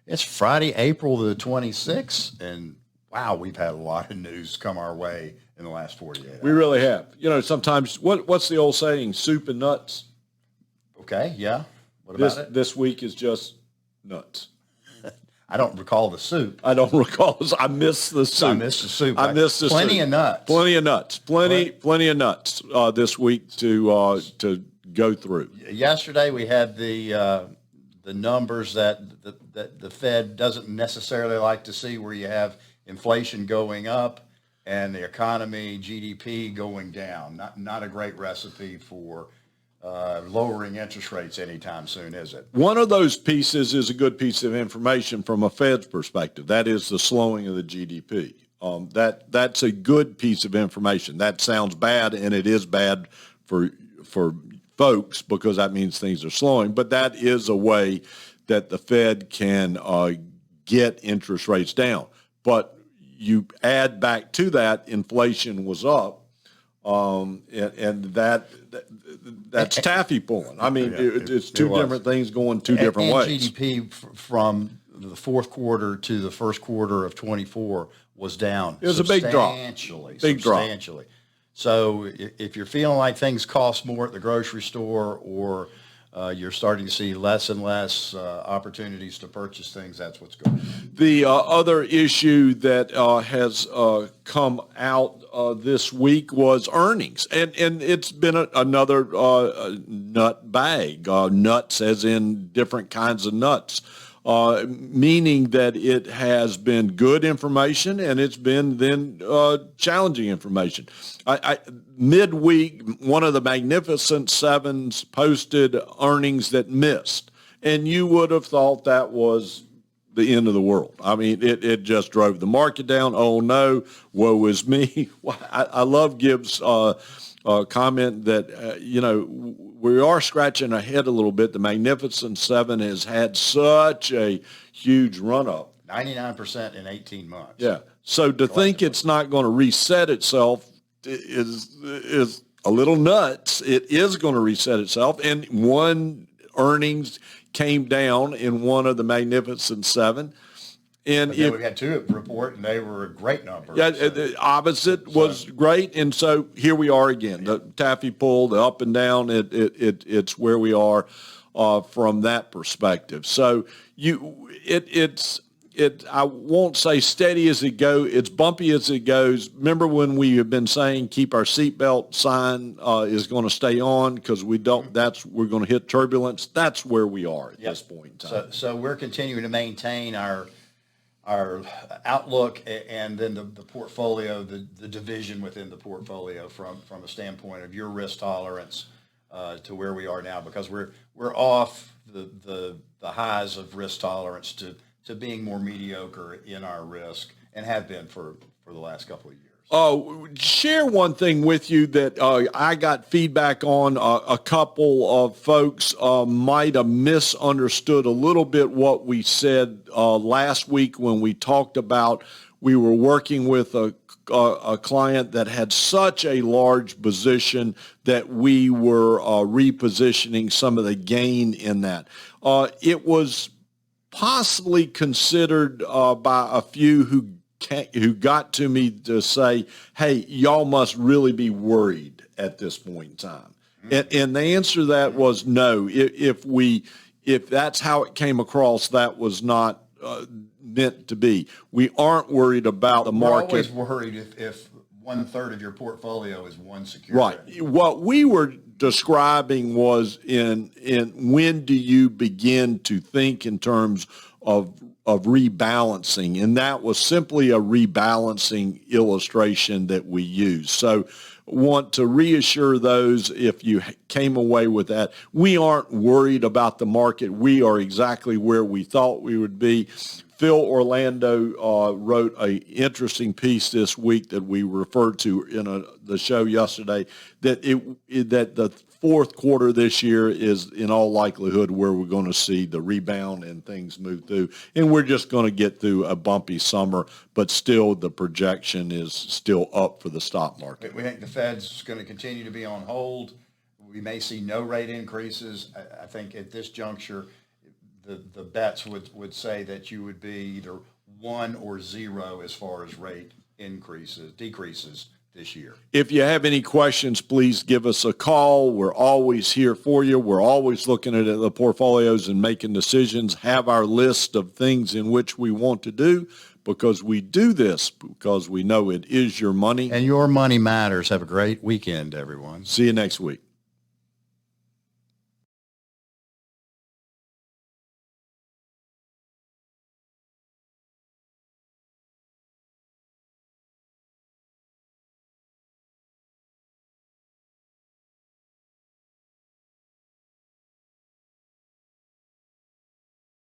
It's Friday, April the 26th, and wow, we've had a lot of news come our way in the last 48 hours. We really have. You know, sometimes, what's the old saying, soup and nuts? Okay, yeah. What about it? This week is just nuts. I don't recall the soup. I don't recall. I missed the soup. I missed the soup. I missed the plenty soup. of nuts. Plenty of nuts. Plenty of nuts this week to go through. Yesterday we had the numbers that the Fed doesn't necessarily like to see, where you have inflation going up and the economy, GDP, going down. Not a great recipe for lowering interest rates anytime soon, is it? One of those pieces is a good piece of information from a Fed's perspective. That is the slowing of the GDP. That's a good piece of information. That sounds bad, and it is bad for folks because that means things are slowing. But that is a way that the Fed can get interest rates down. But you add back to that, inflation was up, and that's taffy pulling. I mean, it's two different things going two different ways. GDP from the fourth quarter to the first quarter of 24 was down. It was a big drop. Substantially. So if you're feeling like things cost more at the grocery store, or you're starting to see less and less opportunities to purchase things, that's what's going on. The other issue that has come out this week was earnings, and it's been another nut bag, nuts as in different kinds of nuts, meaning that it has been good information and it's been then challenging information. Midweek, one of the Magnificent Sevens posted earnings that missed, and you would have thought that was the end of the world. I mean, it just drove the market down. Oh no, woe is me. I love Gibbs' comment that, we are scratching our head a little bit. The Magnificent Seven has had such a huge run up. 99% in 18 months. Yeah. So to think it's not going to reset itself is a little nuts. It is going to reset itself. And one earnings came down in one of the Magnificent Seven. And then we had two report, and they were a great number. Yeah, the opposite was great, and so here we are again. The taffy pull, the up and down. It's where we are from that perspective. So I won't say steady as it goes. It's bumpy as it goes. Remember when we have been saying keep our seatbelt sign is going to stay on because we're going to hit turbulence. That's where we are at this point in time. So we're continuing to maintain our outlook, and then the portfolio, the division within the portfolio from a standpoint of your risk tolerance to where we are now, because we're off the highs of risk tolerance to being more mediocre in our risk, and have been for the last couple of years. Share one thing with you that I got feedback on. A couple of folks might have misunderstood a little bit what we said last week when we talked about we were working with a client that had such a large position that we were repositioning some of the gain in that. It was possibly considered by a few who got to me to say, hey, y'all must really be worried at this point in time. And the answer to that was no. If that's how it came across, that was not meant to be. We aren't worried about the market. We're always worried if 1/3 of your portfolio is one security. Right. What we were describing was in when do you begin to think in terms of rebalancing, and that was simply a rebalancing illustration that we use. So want to reassure those if you came away with that. We aren't worried about the market. We are exactly where we thought we would be. Phil Orlando wrote an interesting piece this week that we referred to in the show yesterday, that that the fourth quarter this year is in all likelihood where we're going to see the rebound and things move through. And we're just going to get through a bumpy summer, but still the projection is still up for the stock market. We think the Fed's going to continue to be on hold. We may see no rate increases. I think at this juncture, the bets would say that you would be either 1 or 0 as far as rate decreases this year. If you have any questions, please give us a call. We're always here for you. We're always looking at the portfolios and making decisions, have our list of things in which we want to do, because we do this because we know it is your money. And your money matters. Have a great weekend, everyone. See you next week.